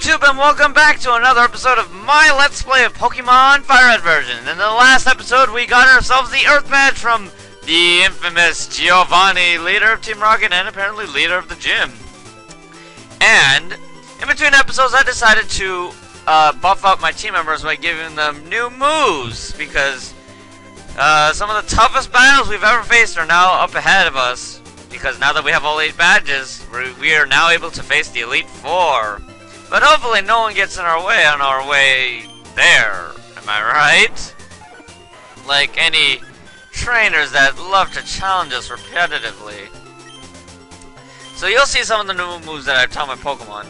YouTube, and welcome back to another episode of my Let's Play of Pokemon FireRed version. In the last episode, we got ourselves the Earth Badge from the infamous Giovanni, leader of Team Rocket and apparently leader of the gym. And in between episodes, I decided to buff up my team members by giving them new moves, because some of the toughest battles we've ever faced are now up ahead of us. Because now that we have all 8 badges, we are now able to face the Elite Four. But hopefully no one gets in our way on our way there. Am I right? Like any trainers that love to challenge us repetitively. So you'll see some of the new moves that I've taught my Pokemon.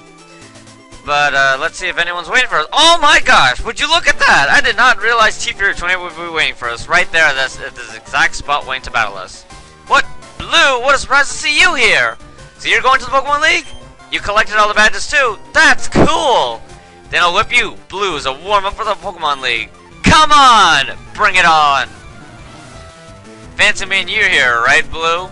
But let's see if anyone's waiting for us. Oh my gosh! Would you look at that? I did not realize FireRed would be waiting for us right there at this exact spot waiting to battle us. What? Blue, what a surprise to see you here! So you're going to the Pokemon League? You collected all the badges too? That's cool! Then I'll whip you, Blue, as a warm-up for the Pokemon League. Come on! Bring it on! Fancy meeting you here, right, Blue?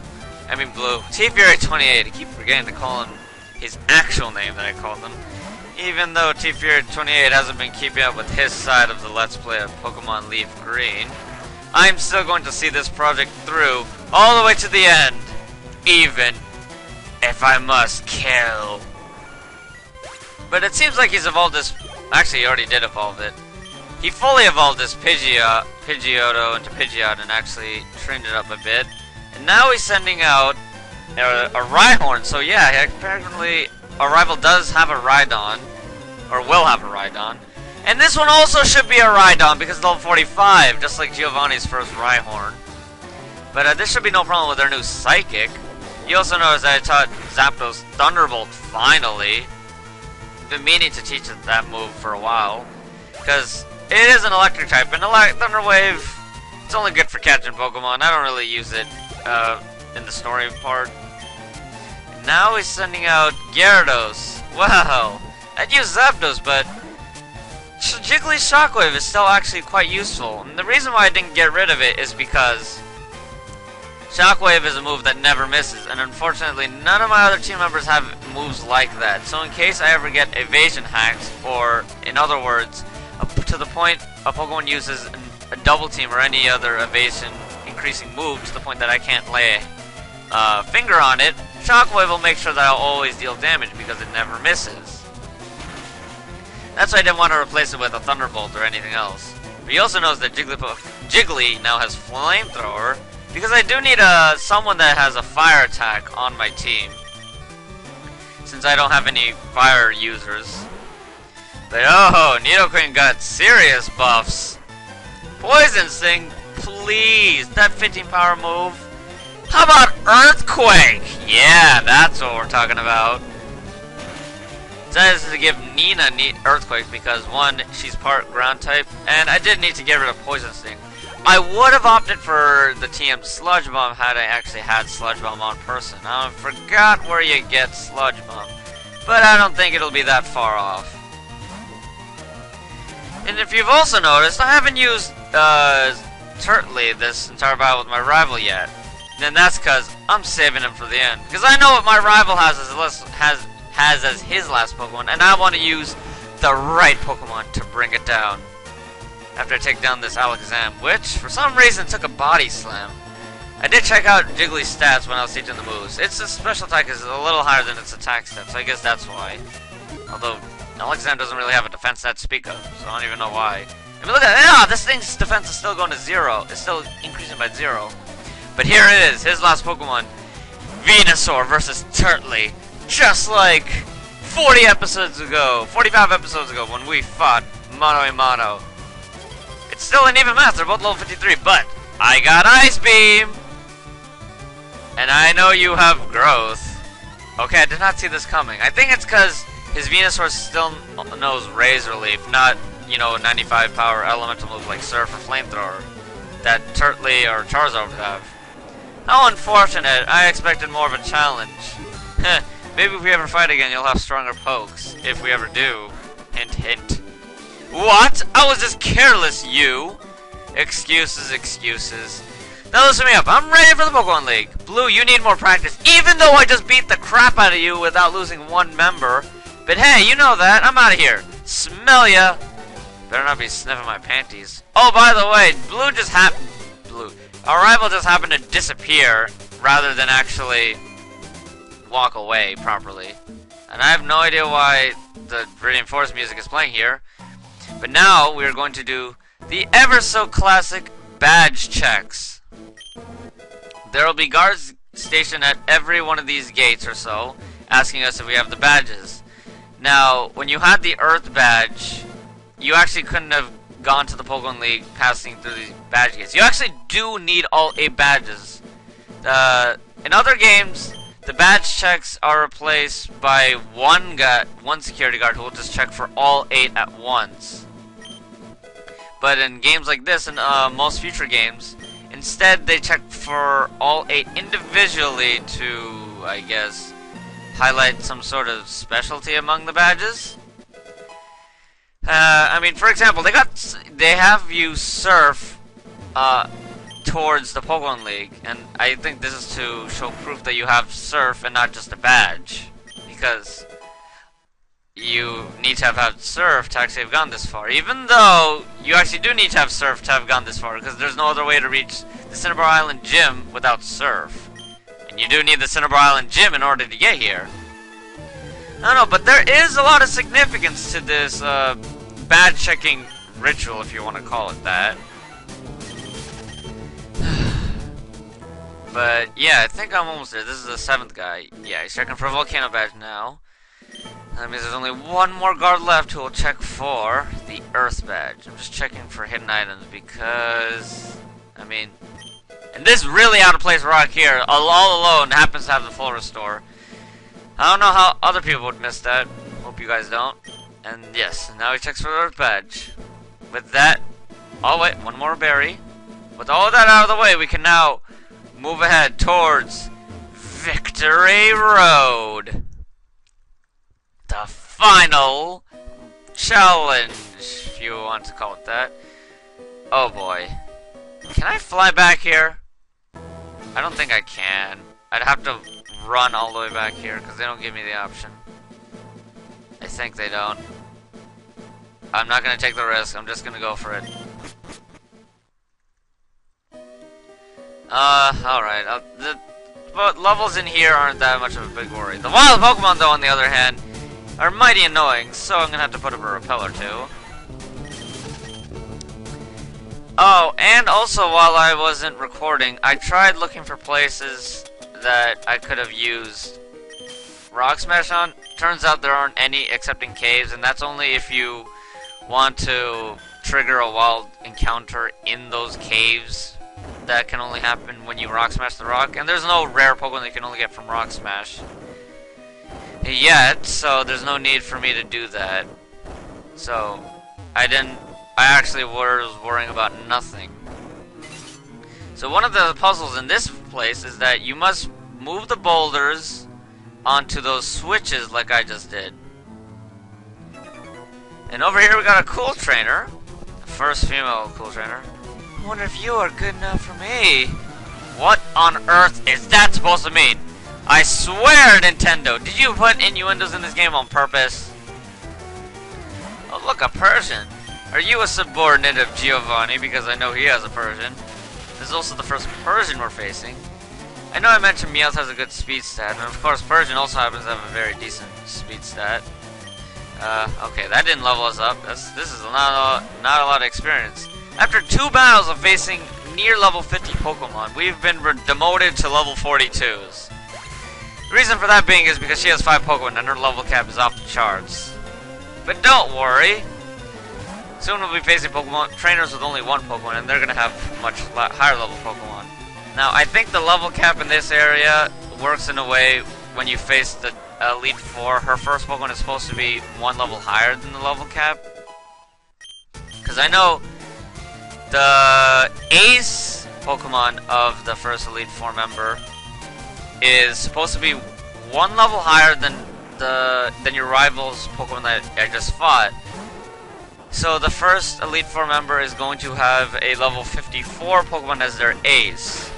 I mean Blue. FireRed28. I keep forgetting to call him his actual name that I called him. Even though FireRed28 hasn't been keeping up with his side of the Let's Play of Pokemon Leaf Green, I'm still going to see this project through all the way to the end, even if I must kill. But it seems like he's evolved this. Actually, he already did evolve it. He fully evolved this Pidgeotto into Pidgeot and actually trained it up a bit. And now he's sending out a Rhyhorn. So yeah, apparently our rival does have a Rhydon, or will have a Rhydon. And this one also should be a Rhydon because it's level 45, just like Giovanni's first Rhyhorn. But this should be no problem with their new Psychic. You also notice that I taught Zapdos Thunderbolt finally. Been meaning to teach it that move for a while, because it is an electric type, and Thunder Wave, it's only good for catching Pokemon. I don't really use it in the story part. And now he's sending out Gyarados. Wow, I'd use Zapdos, but Jiggly's Shockwave is still actually quite useful. And the reason why I didn't get rid of it is because Shockwave is a move that never misses, and unfortunately none of my other team members have moves like that. So in case I ever get evasion hacks, or in other words, to the point a Pokemon uses a double team or any other evasion increasing move to the point that I can't lay a finger on it, Shockwave will make sure that I'll always deal damage because it never misses. That's why I didn't want to replace it with a Thunderbolt or anything else. But he also knows that Jiggly now has Flamethrower, because I do need someone that has a fire attack on my team, since I don't have any fire users. But oh, Nidoqueen got serious buffs. Poison Sting, please, that 15 power move. How about Earthquake? Yeah, that's what we're talking about. Decided to give Nina Earthquake because one, she's part ground type, and I did need to get rid of Poison Sting. I would have opted for the TM Sludge Bomb had I actually had Sludge Bomb on person. I forgot where you get Sludge Bomb, but I don't think it'll be that far off. And if you've also noticed, I haven't used Turtley this entire battle with my rival yet. And that's because I'm saving him for the end, because I know what my rival has as his last Pokemon, and I want to use the right Pokemon to bring it down. After I take down this Alakazam, which for some reason took a body slam. I did check out Jiggly's stats when I was teaching the moves. Its special attack is a little higher than its attack stats, so I guess that's why. Although Alakazam doesn't really have a defense stat to speak of, so I don't even know why. I mean, look at that! This thing's defense is still going to 0. It's still increasing by 0. But here it is, his last Pokemon, Venusaur versus Turtley, just like 45 episodes ago when we fought mano a mano. It's still an even match, they're both level 53, but I got Ice Beam! And I know you have Growth. Okay, I did not see this coming. I think it's because his Venusaur still knows Razor Leaf, not, you know, 95 power elemental move like Surf or Flamethrower that Turtley or Charizard would have. How unfortunate, I expected more of a challenge. Maybe if we ever fight again, you'll have stronger pokes. If we ever do. Hint, hint. What? I was just careless, you! Excuses, excuses. Now listen me up, I'm ready for the Pokemon League. Blue, you need more practice. Even though I just beat the crap out of you without losing one member, But hey, you know that. I'm out of here. Smell ya. Better not be sniffing my panties. Oh, by the way, our rival just happened to disappear rather than actually walk away properly. And I have no idea why the Viridian Forest music is playing here. But now we're going to do the ever so classic badge checks. There will be guards stationed at every one of these gates or so, asking us if we have the badges. Now, when you had the Earth badge, you actually couldn't have gone to the Pokemon League passing through these badge gates. You actually do need all 8 badges. In other games, the badge checks are replaced by one security guard who will just check for all 8 at once. But in games like this, and most future games, instead they check for all 8 individually to, I guess, highlight some sort of specialty among the badges. I mean, for example, they have you surf towards the Pokemon League, and I think this is to show proof that you have surf and not just a badge, because you need to have had surf to actually have gone this far, even though you actually do need to have surf to have gone this far, because there's no other way to reach the Cinnabar Island Gym without surf, and you do need the Cinnabar Island Gym in order to get here. I don't know, but there is a lot of significance to this badge checking ritual, if you want to call it that. But yeah, I think I'm almost there. This is the 7th guy. Yeah, he's checking for a volcano badge now. That means there's only one more guard left who will check for the Earth badge. I'm just checking for hidden items because, I mean, and this really out of place rock here, all alone, happens to have the full restore. I don't know how other people would miss that. Hope you guys don't. And yes, now he checks for the Earth badge. With that, oh wait, one more berry. With all of that out of the way, we can now move ahead towards Victory Road. The final challenge, if you want to call it that. Oh boy. Can I fly back here? I don't think I can. I'd have to run all the way back here because they don't give me the option. I think they don't. I'm not going to take the risk. I'm just going to go for it. Alright. But levels in here aren't that much of a big worry. The wild Pokemon, though, on the other hand, are mighty annoying, so I'm going to have to put up a repel or two. Oh, and also while I wasn't recording, I tried looking for places that I could have used Rock Smash on. Turns out there aren't any except in caves, and that's only if you want to trigger a wild encounter in those caves. That can only happen when you Rock Smash the rock, and there's no rare Pokemon that you can only get from Rock Smash yet, so there's no need for me to do that. So I actually was worrying about nothing. So one of the puzzles in this place is that you must move the boulders onto those switches like I just did. And over here we got a cool trainer. First female cool trainer. I wonder if you are good enough for me. What on earth is that supposed to mean? I swear, Nintendo, did you put innuendos in this game on purpose? Oh look, a Persian. Are you a subordinate of Giovanni? Because I know he has a Persian. This is also the first Persian we're facing. I know I mentioned Meowth has a good speed stat, and of course Persian also happens to have a very decent speed stat. Okay, that didn't level us up. This is not a lot of experience. After 2 battles of facing near level 50 Pokemon, we've been demoted to level 42s. The reason for that being is because she has 5 Pokemon and her level cap is off the charts. But don't worry. Soon we'll be facing Pokemon trainers with only 1 Pokemon, and they're going to have much higher level Pokemon. Now, I think the level cap in this area works in a way when you face the Elite Four. Her first Pokemon is supposed to be 1 level higher than the level cap. Because I know the ace Pokemon of the first Elite Four member is supposed to be 1 level higher than your rival's Pokemon that I just fought. So the first Elite Four member is going to have a level 54 Pokemon as their ace.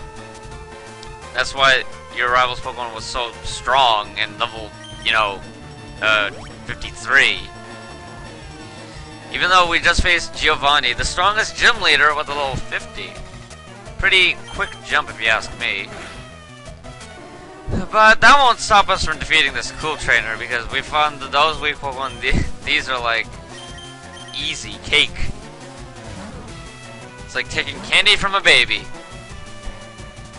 That's why your rival's Pokemon was so strong and level, 54 53. Even though we just faced Giovanni, the strongest gym leader, with a level 50. Pretty quick jump if you ask me. But that won't stop us from defeating this cool trainer, because we found that those weak Pokemon, these are like easy cake. It's like taking candy from a baby.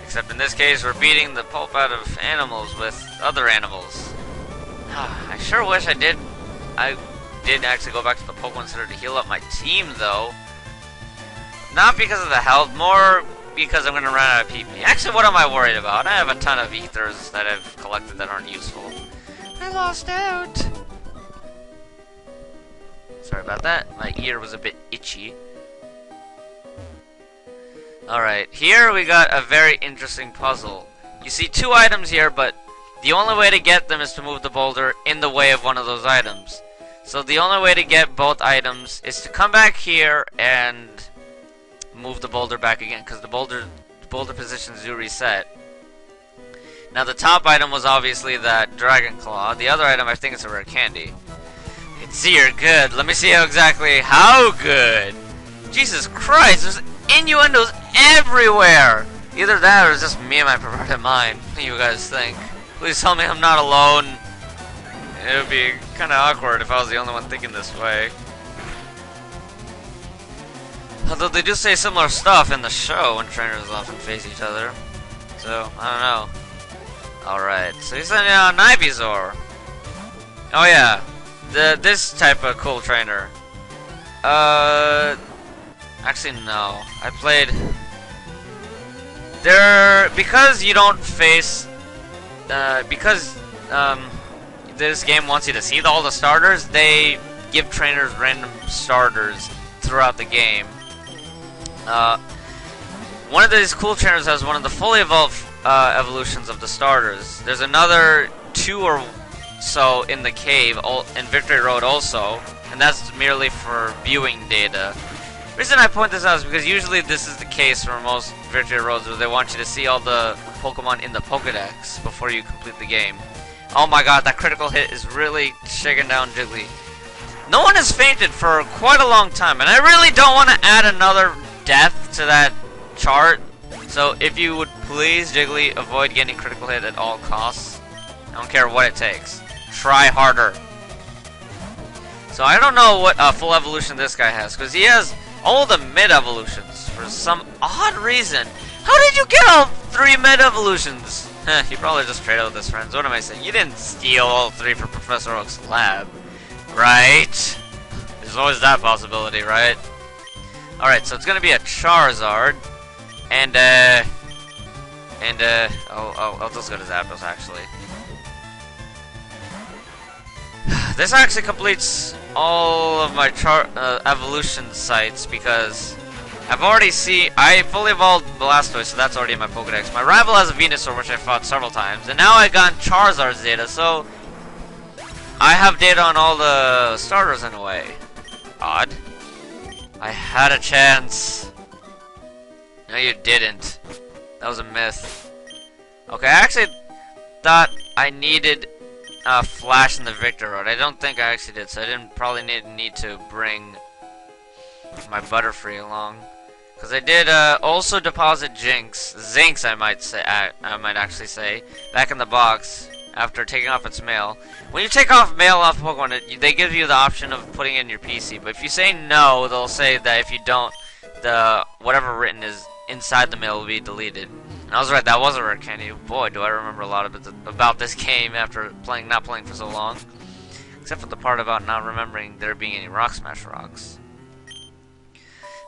Except in this case, we're beating the pulp out of animals with other animals. I sure wish I did actually go back to the Pokemon Center to heal up my team, though. Not because of the health, more because I'm going to run out of PP. Actually, what am I worried about? I have a ton of ethers that I've collected that aren't useful. I lost out. Sorry about that. My ear was a bit itchy. Alright, here we got a very interesting puzzle. You see two items here, but the only way to get them is to move the boulder in the way of one of those items. So the only way to get both items is to come back here and move the boulder back again, because the boulder positions do reset. Now the top item was obviously that Dragon Claw. The other item, I think it's a rare candy. It's here, good. Let me see how good. Jesus Christ, there's innuendos everywhere. Either that or it's just me and my perverted mind. What do you guys think? Please tell me I'm not alone. It would be kind of awkward if I was the only one thinking this way. Although they do say similar stuff in the show when trainers often face each other. So, I don't know. Alright, so he's sending out an Ivysaur. Oh yeah, this type of cool trainer. Actually no. I played... because you don't face... this game wants you to see all the starters, they give trainers random starters throughout the game. One of these cool trainers has one of the fully evolved evolutions of the starters. There's another 2 or so in the cave, in Victory Road also, and that's merely for viewing data. The reason I point this out is because usually this is the case for most Victory Roads, where they want you to see all the Pokemon in the Pokedex before you complete the game. Oh my god, that critical hit is really shaking down Jiggly. No one has fainted for quite a long time, and I really don't want to add another death to that chart. So if you would please, Jiggly, avoid getting critical hit at all costs. I don't care what it takes. Try harder. So I don't know what full evolution this guy has, because he has all the mid evolutions for some odd reason. How did you get all 3 mid evolutions? You probably just traded with his friends. What am I saying? You didn't steal all 3 from Professor Oak's lab, right? There's always that possibility, right? Alright, so it's gonna be a Charizard, and I'll just go to Zapdos, actually. This actually completes all of my evolution sites, because I fully evolved Blastoise, so that's already in my Pokedex. My rival has a Venusaur, which I fought several times, and now I've gotten Charizard's data, so I have data on all the starters in a way. Odd. I had a chance. No, you didn't. That was a myth. Okay, I actually thought I needed Flash in the Victor Road. I don't think I actually did, so I didn't probably need to bring my Butterfree along. Because I did also deposit Zinx, I might actually say, back in the box after taking off its mail. When you take off mail off Pokemon, they give you the option of putting it in your PC. But if you say no, they'll say that if you don't, whatever written is inside the mail will be deleted. And I was right, that was a rare candy. Boy, do I remember a lot about this game after not playing for so long. Except for the part about not remembering there being any Rock Smash rocks.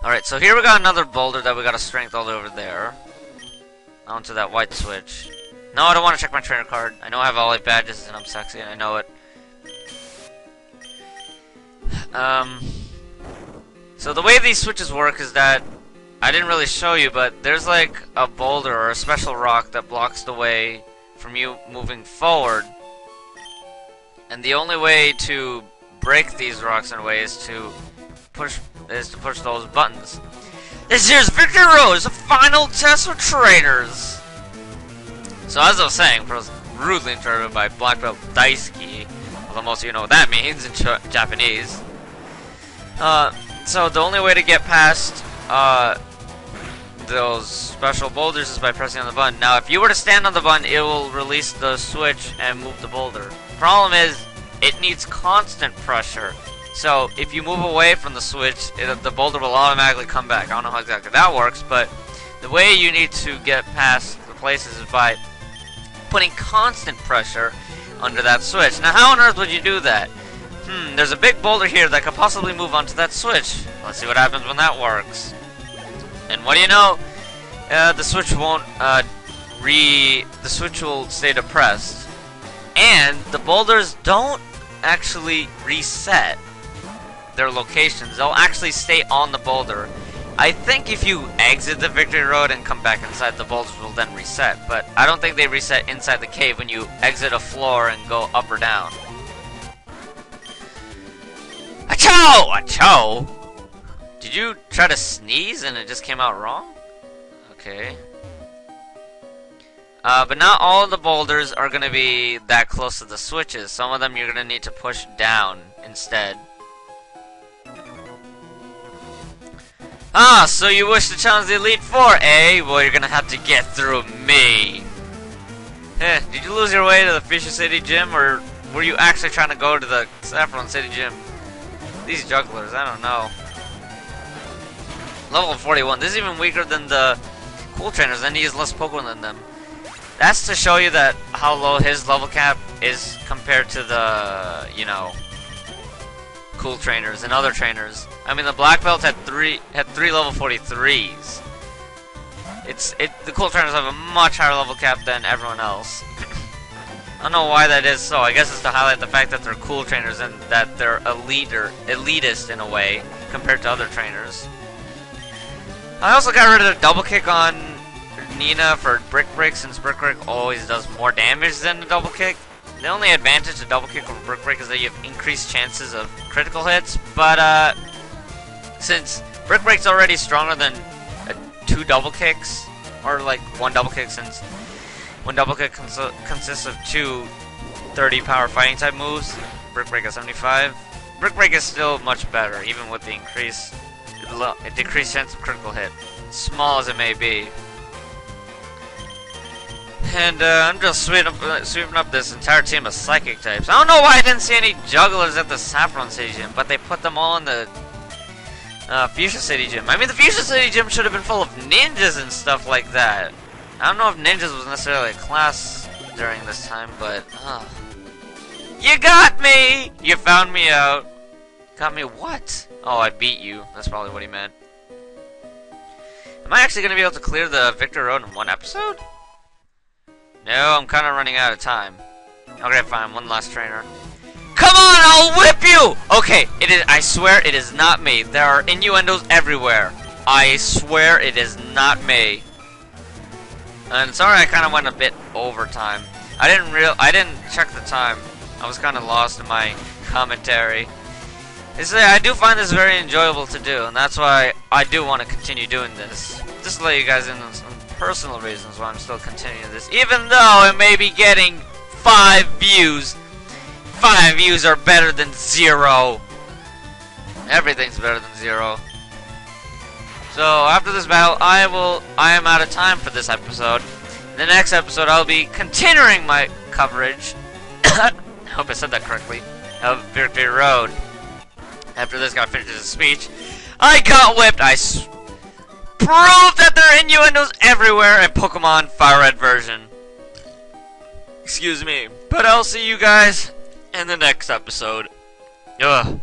Alright, so here we got another boulder that we got a strength all over there. Onto that white switch. No, I don't want to check my trainer card. I know I have all 8 badges and I'm sexy, and I know it. So the way these switches work is that I didn't really show you, but there's like a boulder or a special rock that blocks the way from you moving forward. And the only way to break these rocks in a way is to push those buttons. This here's Victory Road, it's a final test for trainers. So as I was saying, I was rudely interrupted by Black Belt Daisuke Although most of you know what that means in Japanese. So the only way to get past those special boulders is by pressing on the button. Now, if you were to stand on the button, it will release the switch and move the boulder. Problem is, it needs constant pressure. So if you move away from the switch, the boulder will automatically come back. I don't know how exactly that works, but the way you need to get past the places is by putting constant pressure under that switch. Now, how on earth would you do that? There's a big boulder here that could possibly move onto that switch. Let's see what happens when that works. And what do you know? The switch won't the switch will stay depressed. And the boulders don't actually reset their locations. They'll actually stay on the boulder. I think if you exit the victory road and come back inside, the boulders will then reset. But I don't think they reset inside the cave when you exit a floor and go up or down. Achoo! Achoo! Did you try to sneeze and it just came out wrong? Okay. But not all of the boulders are going to be that close to the switches. Some of them you're going to need to push down instead. Ah, so you wish to challenge the Elite Four, eh? Well, you're going to have to get through me. Heh, did you lose your way to the Fuchsia City Gym, or were you actually trying to go to the Saffron City Gym? These jugglers, I don't know. Level 41. This is even weaker than the cool trainers, and he has less Pokemon than them. That's to show you that how low his level cap is compared to the, you know, cool trainers and other trainers. I mean, the black belt had three level 43s. The cool trainers have a much higher level cap than everyone else. I don't know why that is so. I guess it's to highlight the fact that they're cool trainers and that they're elitist in a way compared to other trainers. I also got rid of the double kick on Nina for Brick Break, since Brick Break always does more damage than the double kick. The only advantage to double kick from Brick Break is that you have increased chances of critical hits, but since Brick Break's already stronger than 2 double kicks, or like 1 double kick, since 1 double kick consists of 2 30 power fighting type moves, Brick Break is 75. Brick Break is still much better, even with the decreased chance of critical hit, small as it may be. And I'm just sweeping up this entire team of psychic types. I don't know why I didn't see any jugglers at the Saffron City Gym, but they put them all in the Fuchsia City Gym. I mean, the Fuchsia City Gym should have been full of ninjas and stuff like that. I don't know if ninjas was necessarily a class during this time, but you got me! You found me out. Got me what? Oh, I beat you. That's probably what he meant. Am I actually going to be able to clear the Victor Road in 1 episode? No, I'm kind of running out of time. Okay, fine. 1 last trainer. Come on, I'll whip you! Okay, it is. I swear it is not me. There are innuendos everywhere. I swear it is not me. And sorry, I kind of went a bit over time. I didn't check the time. I was kind of lost in my commentary. I do find this very enjoyable to do, and that's why I do want to continue doing this. Just to let you guys in on some personal reasons why I'm still continuing this, even though it may be getting 5 views. 5 views are better than 0. Everything's better than 0. So after this battle, I am out of time for this episode. In the next episode, I'll be continuing my coverage. I hope I said that correctly. Of Victory Road. After this guy finishes his speech, I got whipped. I proved that there are innuendos everywhere in Pokemon FireRed version. Excuse me. But I'll see you guys in the next episode. Ugh.